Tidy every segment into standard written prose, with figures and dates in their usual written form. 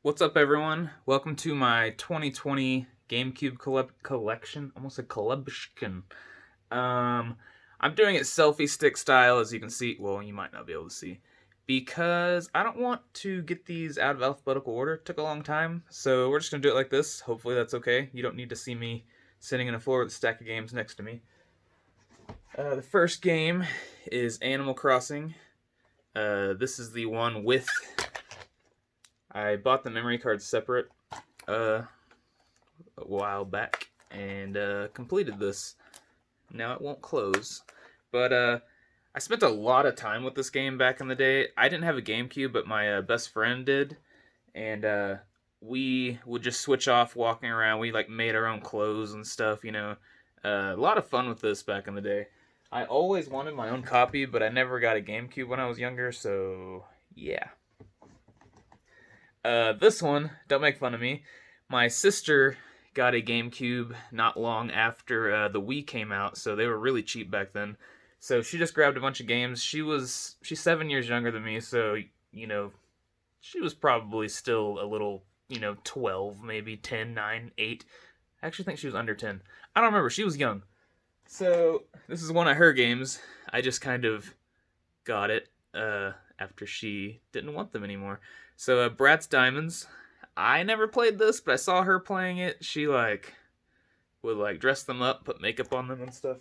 What's up, everyone? Welcome to my 2020 GameCube collection. Almost a collection. Um, I'm doing it selfie stick style, as you can see. Well, you might not be able to see, because I don't want to get these out of alphabetical order. It took a long time, so we're just gonna do it like this. Hopefully, that's okay. You don't need to see me sitting on the floor with a stack of games next to me. The first game is Animal Crossing. This is the one with. I bought the memory card separate a while back and completed this. Now it won't close. But I spent a lot of time with this game back in the day. I didn't have a GameCube, but my best friend did. And we would just switch off walking around. We made our own clothes and stuff, you know. A lot of fun with this back in the day. I always wanted my own copy, but I never got a GameCube when I was younger, so yeah. This one, don't make fun of me. My sister got a GameCube not long after the Wii came out, so they were really cheap back then. So she just grabbed a bunch of games. She's 7 years younger than me, so she was probably still a little 12, maybe 10, 9, 8. I actually think she was under 10. I don't remember. She was young. So this is one of her games. I just kind of got it after she didn't want them anymore. So Brats Diamonds. I never played this, but I saw her playing it. She would dress them up, put makeup on them and stuff.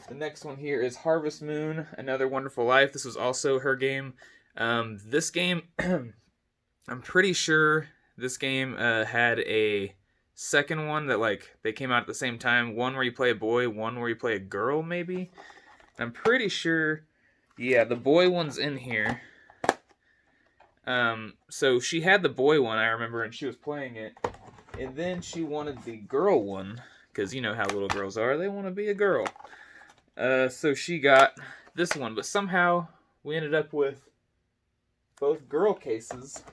The next one here is Harvest Moon, Another Wonderful Life. This was also her game. This game, I'm pretty sure this game had a second one that they came out at the same time. One where you play a boy, one where you play a girl, maybe. I'm pretty sure, yeah, the boy one's in here. So she had the boy one, I remember, and she was playing it. And then she wanted the girl one, because you know how little girls are. They want to be a girl. So she got this one, but somehow we ended up with both girl cases.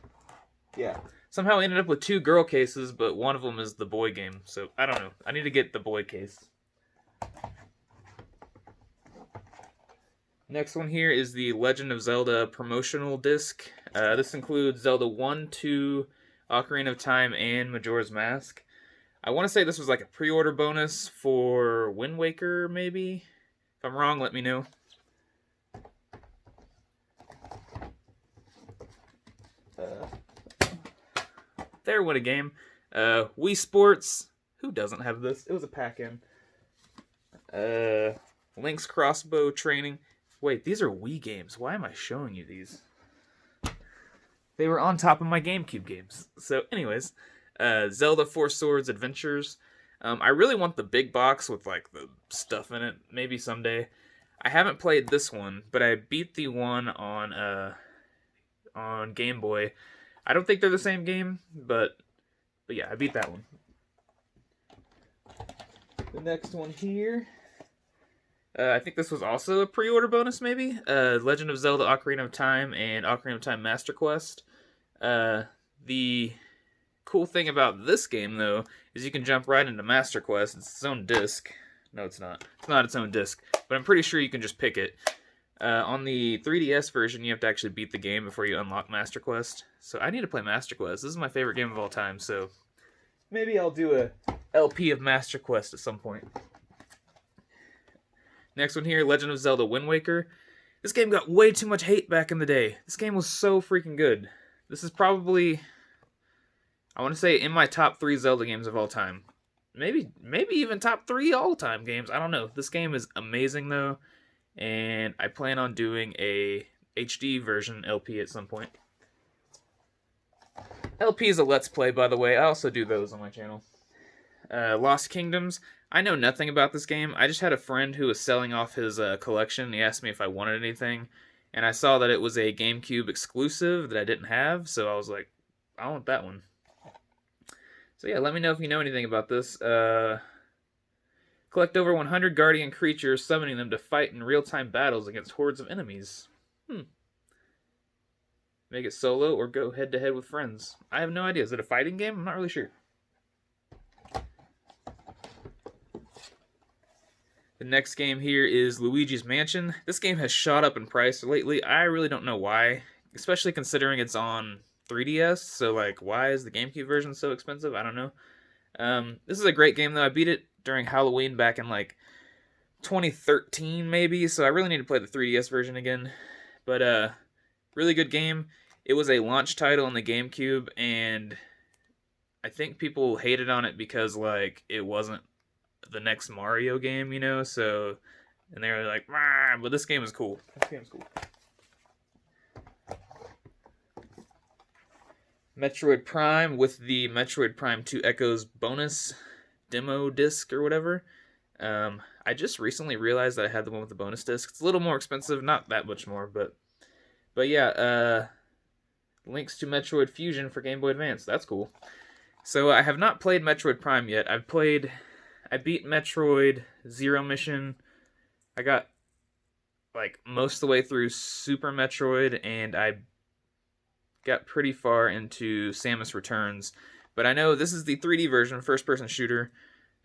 Yeah. Somehow we ended up with two girl cases, but one of them is the boy game. So, I don't know. I need to get the boy case. Next one here is the Legend of Zelda promotional disc. This includes Zelda 1, 2, Ocarina of Time, and Majora's Mask. I want to say this was like a pre-order bonus for Wind Waker, maybe? If I'm wrong, let me know. There went a game. Wii Sports. Who doesn't have this? It was a pack-in. Link's crossbow training. Wait, these are Wii games. Why am I showing you these? They were on top of my GameCube games. So, anyways, Zelda Four Swords Adventures. I really want the big box with the stuff in it. Maybe someday. I haven't played this one, but I beat the one on Game Boy. I don't think they're the same game, but yeah, I beat that one. The next one here. I think this was also a pre-order bonus, maybe? Legend of Zelda Ocarina of Time and Ocarina of Time Master Quest. The cool thing about this game, though, is you can jump right into Master Quest. It's its own disc. No, it's not. It's not its own disc, but I'm pretty sure you can just pick it. On the 3DS version, you have to actually beat the game before you unlock Master Quest. So I need to play Master Quest. This is my favorite game of all time, so maybe I'll do a LP of Master Quest at some point. Next one here, Legend of Zelda Wind Waker. This game got way too much hate back in the day. This game was so freaking good. This is probably, I want to say, in my top 3 Zelda games of all time. Maybe even top 3 all-time games. I don't know. This game is amazing, though. And I plan on doing a HD version LP at some point. LP is a Let's Play, by the way. I also do those on my channel. Lost Kingdoms. I know nothing about this game. I just had a friend who was selling off his collection. He asked me if I wanted anything. And I saw that it was a GameCube exclusive that I didn't have. So I was like, I want that one. So yeah, let me know if you know anything about this. Collect over 100 guardian creatures, summoning them to fight in real-time battles against hordes of enemies. Make it solo or go head-to-head with friends. I have no idea. Is it a fighting game? I'm not really sure. The next game here is Luigis Mansion. This game has shot up in price lately. I really don't know why. especially considering it's on 3DS. So like, why is the GameCube version so expensive? I don't know. This is a great game though. I beat it during Halloween back in like 2013 maybe, so I really need to play the 3DS version again. But really good game. It was a launch title on the GameCube, and I think people hated on it because like it wasn't the next Mario game, you know. So, and they were like, "Rah," but this game is cool. This game's cool. Metroid Prime with the Metroid Prime 2 Echoes bonus demo disc or whatever. I just recently realized that I had the one with the bonus disc. It's a little more expensive, not that much more, but yeah. Links to Metroid Fusion for Game Boy Advance. That's cool. So I have not played Metroid Prime yet. I beat Metroid Zero Mission. I got like most of the way through Super Metroid, and I got pretty far into Samus Returns. But I know this is the 3D version, first-person shooter.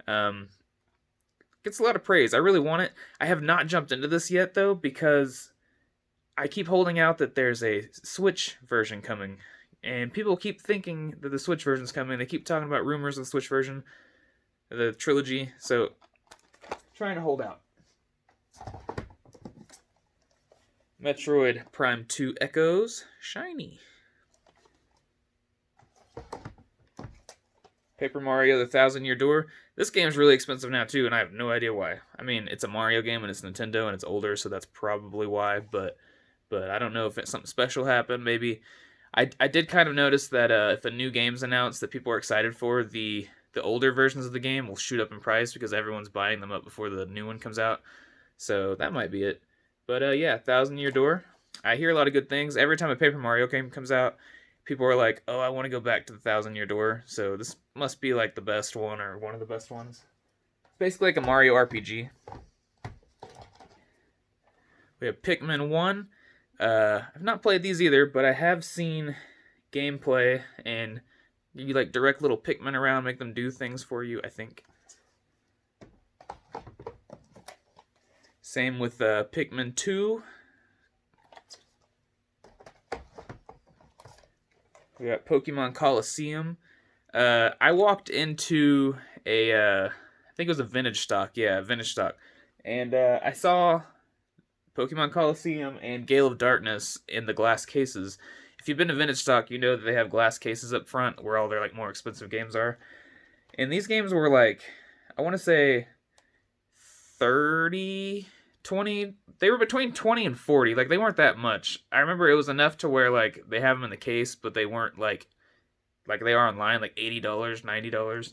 Gets a lot of praise. I really want it. I have not jumped into this yet, though, because I keep holding out that there's a Switch version coming. And people keep thinking that the Switch version's coming. They keep talking about rumors of the Switch version, the trilogy. So, trying to hold out. Metroid Prime 2 Echoes. Shiny. Paper Mario: The Thousand Year Door. This game's really expensive now too, and I have no idea why. I mean, it's a Mario game and it's Nintendo and it's older, so that's probably why. But I don't know if something special happened. Maybe I did kind of notice that if a new game's announced that people are excited for, the older versions of the game will shoot up in price because everyone's buying them up before the new one comes out. So that might be it. But yeah, Thousand Year Door. I hear a lot of good things. Every time a Paper Mario game comes out, people are like, oh, I want to go back to the Thousand Year Door. So this must be like the best one or one of the best ones. It's basically like a Mario RPG. We have Pikmin 1. I've not played these either, but I have seen gameplay, and you like direct little Pikmin around, make them do things for you, I think. Same with Pikmin 2. We got Pokemon Colosseum. I walked into I think it was a vintage stock. Yeah, vintage stock. And I saw Pokemon Colosseum and Gale of Darkness in the glass cases. If you've been to vintage stock, you know that they have glass cases up front where all their like more expensive games are. And these games were like, I want to say 30, 20, they were between 20 and 40. Like they weren't that much. I remember it was enough to where like they have them in the case, but they weren't like they are online, like $80, $90.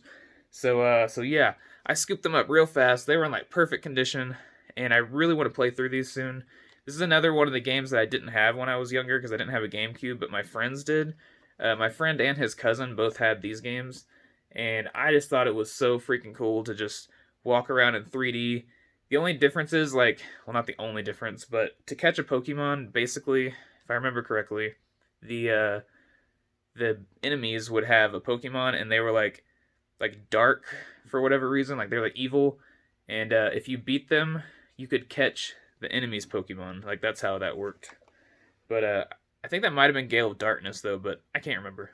So yeah, I scooped them up real fast. They were in like perfect condition, and I really want to play through these soon. This is another one of the games that I didn't have when I was younger because I didn't have a GameCube, but my friends did. My friend and his cousin both had these games, and I just thought it was so freaking cool to just walk around in 3D. The only difference is, like, well, not the only difference, but to catch a Pokemon, basically, if I remember correctly, the enemies would have a Pokemon, and they were like dark for whatever reason, like they're like evil, and if you beat them, you could catch the enemy's Pokemon. Like that's how that worked. But I think that might have been Gale of Darkness though, but I can't remember.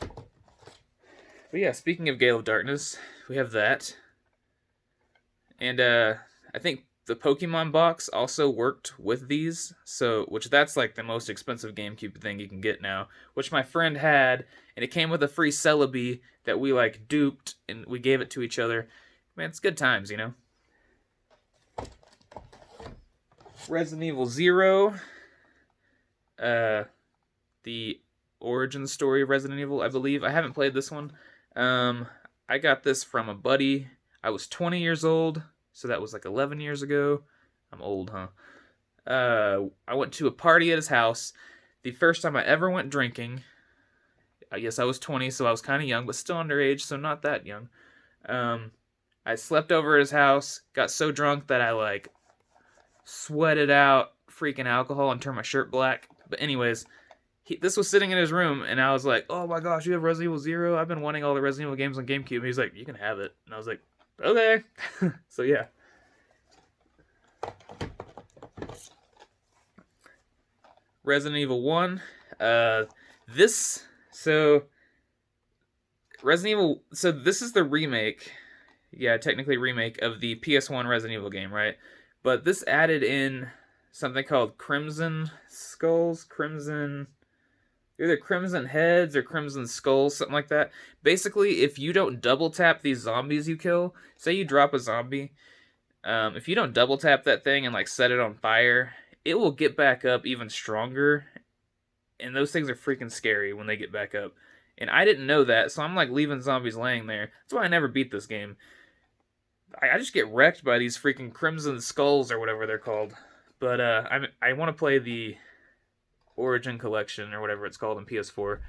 But yeah, speaking of Gale of Darkness, we have that. And I think the Pokemon box also worked with these, so which that's like the most expensive GameCube thing you can get now, which my friend had, and it came with a free Celebi that we like duped and we gave it to each other. Man, it's good times, you know. Resident Evil 0, the origin story of Resident Evil, I believe. I haven't played this one. I got this from a buddy. I was 20 years old. So that was like 11 years ago. I'm old, huh? I went to a party at his house. The first time I ever went drinking. I guess I was 20, so I was kind of young, but still underage, so not that young. I slept over at his house, got so drunk that I like sweated out freaking alcohol and turned my shirt black. But anyways, this was sitting in his room, and I was like, oh my gosh, you have Resident Evil 0? I've been wanting all the Resident Evil games on GameCube. He's like, you can have it. And I was like, okay. So yeah. Resident Evil 1. This so Resident Evil. So this is the remake. Yeah, technically remake of the PS1 Resident Evil game, right? But this added in something called Crimson Skulls, either Crimson Heads or Crimson Skulls, something like that. Basically, if you don't double tap these zombies you kill, say you drop a zombie, if you don't double tap that thing and like set it on fire, it will get back up even stronger. And those things are freaking scary when they get back up. And I didn't know that, so I'm like leaving zombies laying there. That's why I never beat this game. I just get wrecked by these freaking Crimson Skulls or whatever they're called. But I want to play the Origin Collection or whatever it's called in PS4.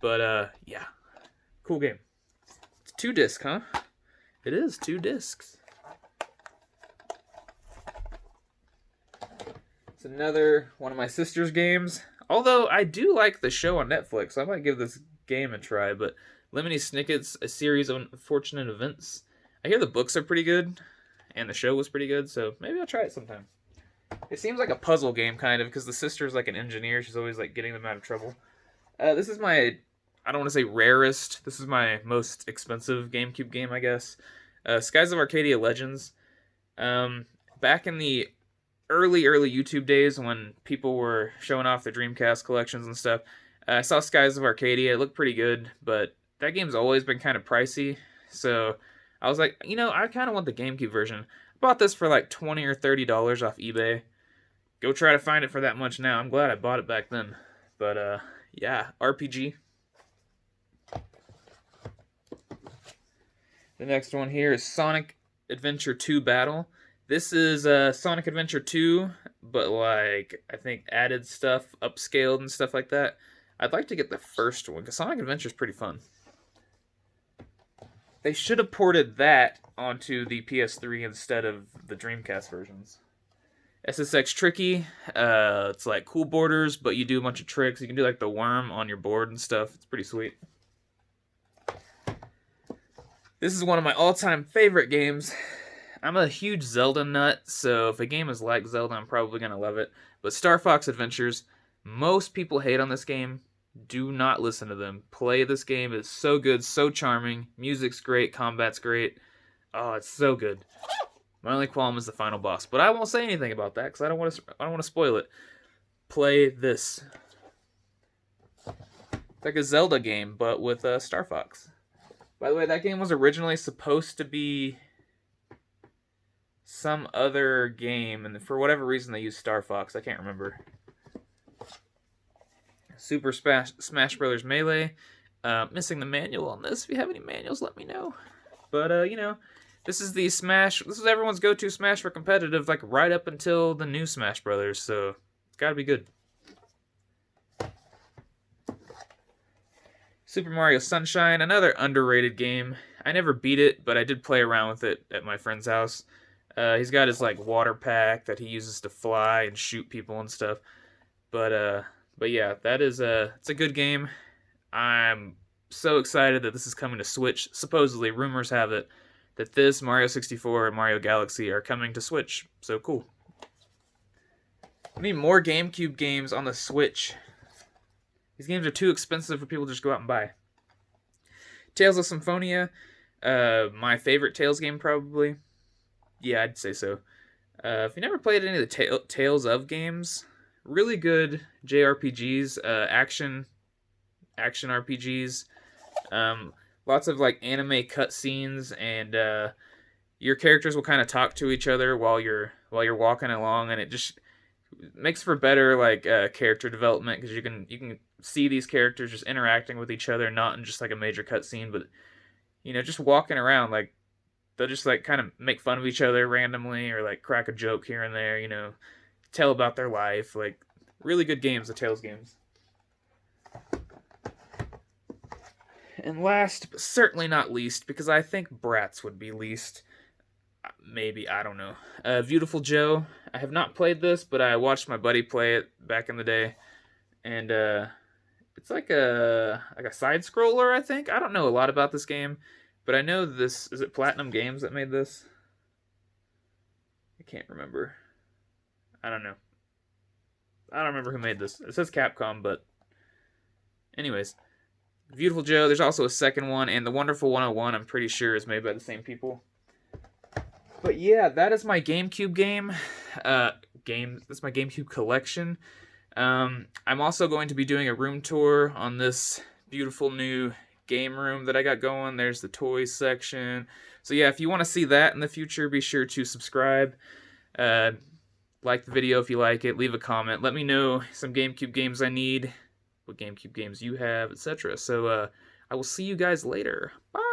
But yeah, cool game. It's 2 discs, huh? It is 2 discs. It's another one of my sister's games. Although I do like the show on Netflix, I might give this game a try. But Lemony Snicket's A Series of Unfortunate Events. I hear the books are pretty good, and the show was pretty good, so maybe I'll try it sometime. It seems like a puzzle game, kind of, because the sister's like an engineer. She's always like getting them out of trouble. This is my, I don't want to say rarest, this is my most expensive GameCube game, I guess. Skies of Arcadia Legends. Back in the early YouTube days when people were showing off their Dreamcast collections and stuff, I saw Skies of Arcadia. It looked pretty good, but that game's always been kind of pricey, so I was like, I kind of want the GameCube version. I bought this for like $20 or $30 off eBay. Go try to find it for that much now. I'm glad I bought it back then. But, yeah, RPG. The next one here is Sonic Adventure 2 Battle. This is Sonic Adventure 2, but like, I think added stuff, upscaled and stuff like that. I'd like to get the first one, because Sonic Adventure is pretty fun. They should have ported that onto the PS3 instead of the Dreamcast versions. SSX Tricky. It's like cool borders, but you do a bunch of tricks. You can do like the worm on your board and stuff. It's pretty sweet. This is one of my all-time favorite games. I'm a huge Zelda nut, so if a game is like Zelda, I'm probably going to love it. But Starfox Adventures, most people hate on this game. Do not listen to them. Play this game. It's so good, so charming. Music's great, combat's great. Oh, it's so good. My only qualm is the final boss, but I won't say anything about that because I don't want to spoil it. Play this. It's like a Zelda game, but with Star Fox. By the way, that game was originally supposed to be some other game, and for whatever reason they used Star Fox. I can't remember. Super Smash Brothers Melee. Missing the manual on this. If you have any manuals, let me know. But, this is the Smash. This is everyone's go-to Smash for competitive, like, right up until the new Smash Brothers, so it's gotta be good. Super Mario Sunshine, another underrated game. I never beat it, but I did play around with it at my friend's house. He's got his, like, water pack that he uses to fly and shoot people and stuff. But yeah, that is it's a good game. I'm so excited that this is coming to Switch. Supposedly, rumors have it that this, Mario 64, and Mario Galaxy are coming to Switch. So cool. We need more GameCube games on the Switch. These games are too expensive for people to just go out and buy. Tales of Symphonia, my favorite Tales game probably. Yeah, I'd say so. If you never played any of the Tales of games, really good JRPGs, action RPGs. Lots of like anime cutscenes, and your characters will kind of talk to each other while you're walking along, and it just makes for better like character development because you can see these characters just interacting with each other, not in just like a major cutscene, but just walking around, like they'll just like kind of make fun of each other randomly or like crack a joke here and there, tell about their life. Like really good games, the Tales games. And last, but certainly not least, because I think Brats would be least. Maybe, I don't know. Beautiful Joe. I have not played this, but I watched my buddy play it back in the day. And it's like a side scroller, I think. I don't know a lot about this game, but I know this. Is it Platinum Games that made this? I can't remember. I don't know. I don't remember who made this. It says Capcom, but anyways. Beautiful Joe. There's also a second one, and the Wonderful 101, I'm pretty sure, is made by the same people. But yeah, that is my GameCube game. That's my GameCube collection. I'm also going to be doing a room tour on this beautiful new game room that I got going. There's the toys section. So yeah, if you want to see that in the future, be sure to subscribe. Like the video if you like it. Leave a comment. Let me know some GameCube games I need, what GameCube games you have, etc. So I will see you guys later. Bye!